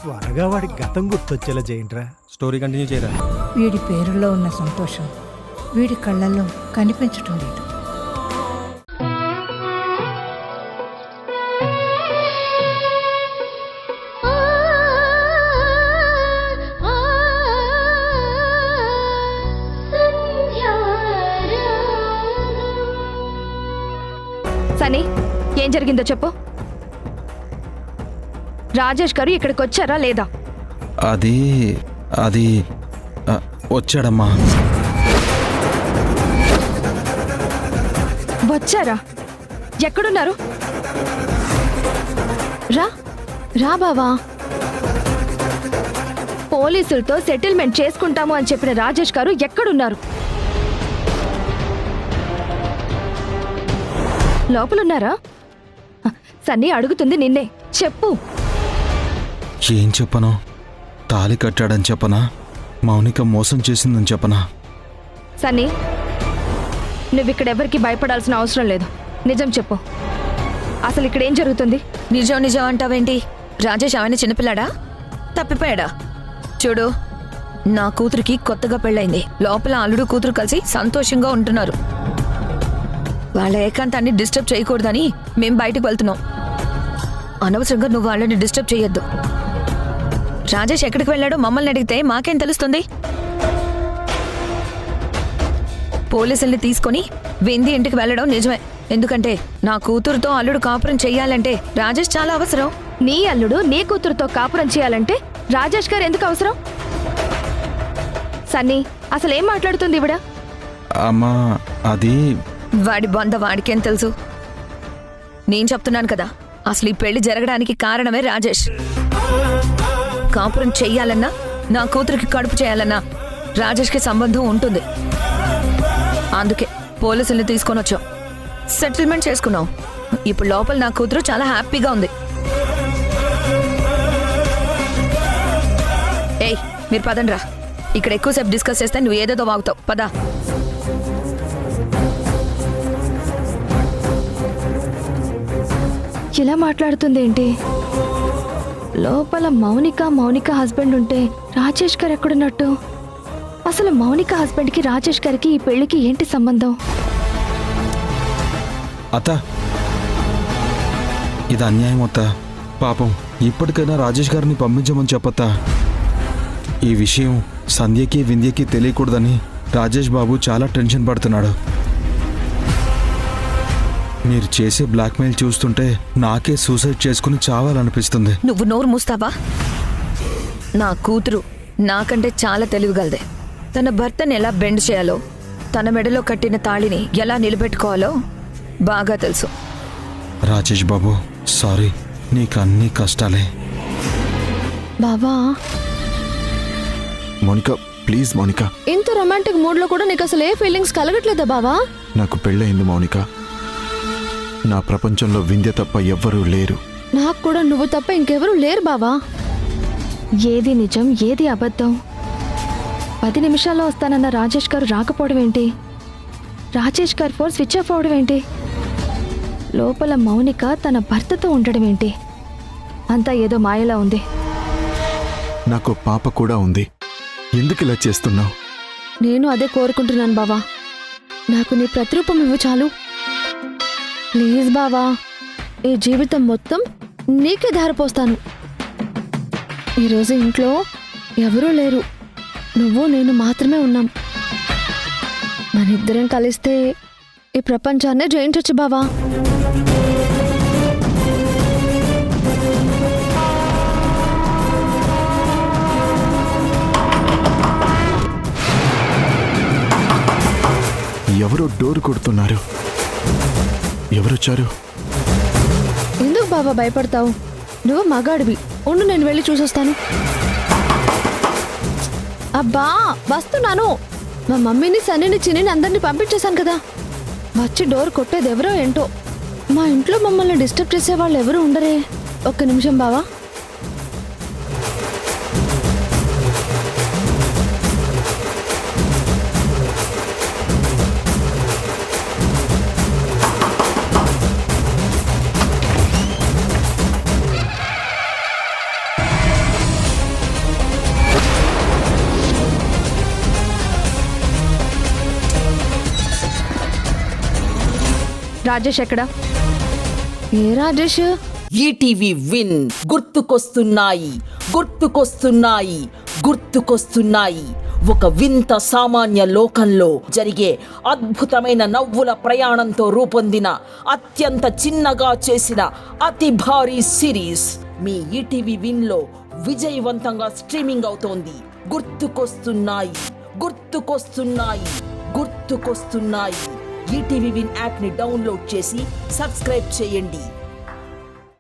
త్వరగా వాడి గతం గుర్తొచ్చేలా చేయండిరా. స్టోరీ కంటిన్యూ చేయరా. వీడి పేరులో ఉన్న సంతోషం వీడి కళ్ళల్లో కనిపించటం లేదు. సనీ, ఏం జరిగిందో చెప్పు. రాజేష్ గారు ఇక్కడికి వచ్చారా లేదా? అది అది వచ్చాడమ్మా. వచ్చారా? ఎక్కడున్నారు? రా రా బావా. పోలీసులతో సెటిల్మెంట్ చేసుకుంటాము అని చెప్పిన రాజేష్ గారు ఎక్కడున్నారు? లోపలున్నారా? సన్నీ అడుగుతుంది నిన్నే, చెప్పు. ఏం చెప్పను? తాళి కట్టాడని చెప్పనా? మౌనిక మోసం చేసిందని చెప్పనా? సన్నీ, నువ్విక్కడెవరికి భయపడాల్సిన అవసరం లేదు. నిజం చెప్పు, అసలు ఇక్కడ ఏం జరుగుతుంది? నిజం నిజం అంటావేంటి? రాజేష్ ఆయన చిన్నపిల్లాడా? తప్పిపోయాడా? చూడు, నా కూతురికి కొత్తగా పెళ్ళైంది. లోపల అల్లుడు కూతురు కలిసి సంతోషంగా ఉంటున్నారు. వాళ్ళ ఏకాంతాన్ని డిస్టర్బ్ చేయకూడదని మేం బయటకు వెళ్తున్నాం. అనవసరంగా నువ్వు వాళ్ళని డిస్టర్బ్ చేయొద్దు. రాజేష్ ఎక్కడికి వెళ్ళాడో మమ్మల్ని అడిగితే మాకేం తెలుస్తుంది? పోలీసుల్ని తీసుకొని వింది ఇంటికి వెళ్ళడం నిజమే. ఎందుకంటే నా కూతురుతో అల్లుడు కాపురం చెయ్యాలంటే రాజేష్ చాలా అవసరం. నీ అల్లుడు నీ కూతురుతో కాపురం చేయాలంటే రాజేష్ గారు ఎందుకు అవసరం? సన్నీ, అసలేం మాట్లాడుతుంది ఇవిడ? అమ్మా, అది వాడి బొంద వాడికేం తెలుసు? నేను చెప్తున్నాను కదా, అసలు ఈ పెళ్లి జరగడానికి కారణమే రాజేష్. కాపురం చెయ్యాలన్నా నా కూతురికి కడుపు చేయాలన్నా రాజేష్కి సంబంధం ఉంటుంది. అందుకే పోలీసుల్ని తీసుకొని వచ్చాం, సెటిల్మెంట్ చేసుకున్నాం. ఇప్పుడు లోపల నా కూతురు చాలా హ్యాపీగా ఉంది. ఏయ్, మీరు పదండి రా. ఇక్కడ ఎక్కువసేపు డిస్కస్ చేస్తే నువ్వు ఏదేదో వాగుతావు. పదా. ఇలా మాట్లాడుతుందేంటి? లోపల మౌనిక హస్బెండ్ ఉంటే రాజేష్ గారు ఎక్కడున్నట్టు? అసలు మౌనిక హస్బెండ్కి రాజేష్ గారికి ఈ పెళ్లికి ఏంటి సంబంధం? అత్త, ఇది అన్యాయం అత్త. పాపం, ఇప్పటికైనా రాజేష్ గారిని పంపించమని చెప్పత్తా. ఈ విషయం సంధ్యకి వింధ్యకి తెలియకూడదని రాజేష్ బాబు చాలా టెన్షన్ పడుతున్నాడు. మీరు చేసే బ్లాక్మెయిల్ చూస్తుంటే నాకే సూసైడ్ చేసుకుని చావాలనిపిస్తుంది. నువ్వు నోరు మూస్తావా? నా కూతురు నాకంటే చాలా తెలివిగలదే. తన భర్తని ఎలా బెండ్ చేయాలో, తన మెడలో కట్టిన తాళిని ఎలా నిలబెట్టుకోవాలో బాగా తెలుసు. రాజేష్ బాబు, సారీ, నీకు అన్ని కష్టాలే. బావా, మోనిక ప్లీజ్. మోనిక, ఇంత రొమాంటిక్ మూడ్ లో కూడా నీకు అసలు ఏ ఫీలింగ్స్ కలగట్లేదా బావా? నాకు పెళ్ళయింది మౌనిక. నా ప్రపంచంలో వింధ్య తప్ప ఎవ్వరూ లేరు. నాకు కూడా నువ్వు తప్ప ఇంకెవరూ లేరు బావా. ఏది నిజం, ఏది అబద్ధం? 10 నిమిషాల్లో వస్తానన్న రాజేష్ గారు రాకపోవడం ఏంటి? రాజేష్ గారు ఫోన్ స్విచ్ ఆఫ్ అవడం ఏంటి? లోపల మౌనిక తన భర్తతో ఉండడం ఏంటి? అంతా ఏదో మాయలా ఉంది. నాకు పాప కూడా ఉంది. ఎందుకు ఇలా చేస్తున్నావు? నేను అదే కోరుకుంటున్నాను బావా. నాకు నీ ప్రతిరూపం ఇవ్వు చాలు. ప్లీజ్ బావా, ఈ జీవితం మొత్తం నీకే ధారపోస్తాను. ఈరోజు ఇంట్లో ఎవరూ లేరు, నువ్వు నేను మాత్రమే ఉన్నాం. మనిద్దరం కలిస్తే ఈ ప్రపంచాన్నే జయించొచ్చు బావా. ఎవరో డోర్ కొడుతున్నారు. ఎవరొచ్చారు? ఎందుకు బాబా భయపడతావు? నువ్వు మగాడివి. ఉండు, నేను వెళ్ళి చూసొస్తాను. అబ్బా, వస్తున్నాను. మా మమ్మీని సన్నీని చిన్నిని అందరినీ పంపించేశాను కదా. వచ్చి డోర్ కొట్టేది ఎవరో ఏంటో. మా ఇంట్లో మమ్మల్ని డిస్టర్బ్ చేసే వాళ్ళు ఎవరు ఉండరే. ఒక్క నిమిషం బావా. రాజేష్ ఎక్కడా? ఏ రాజేష్? ఈటీవీ విన్ గుర్తుకొస్తున్నాయి, గుర్తుకొస్తున్నాయి, గుర్తుకొస్తున్నాయి. ఒక వింత సామాన్య లోకంలో జరిగే అద్భుతమైన నవ్వుల ప్రయాణంతో రూపొందిన అత్యంత చిన్నగా చేసిన అతి భారీ సిరీస్ మీ ఈటీవీ విన్లో విజయవంతంగా స్ట్రీమింగ్ అవుతోంది. గుర్తుకొస్తున్నాయి, గుర్తుకొస్తున్నాయి, గుర్తుకొస్తున్నాయి. ఈటీవీ విన్ యాప్ని డౌన్లోడ్ చేసి సబ్స్క్రైబ్ చేయండి.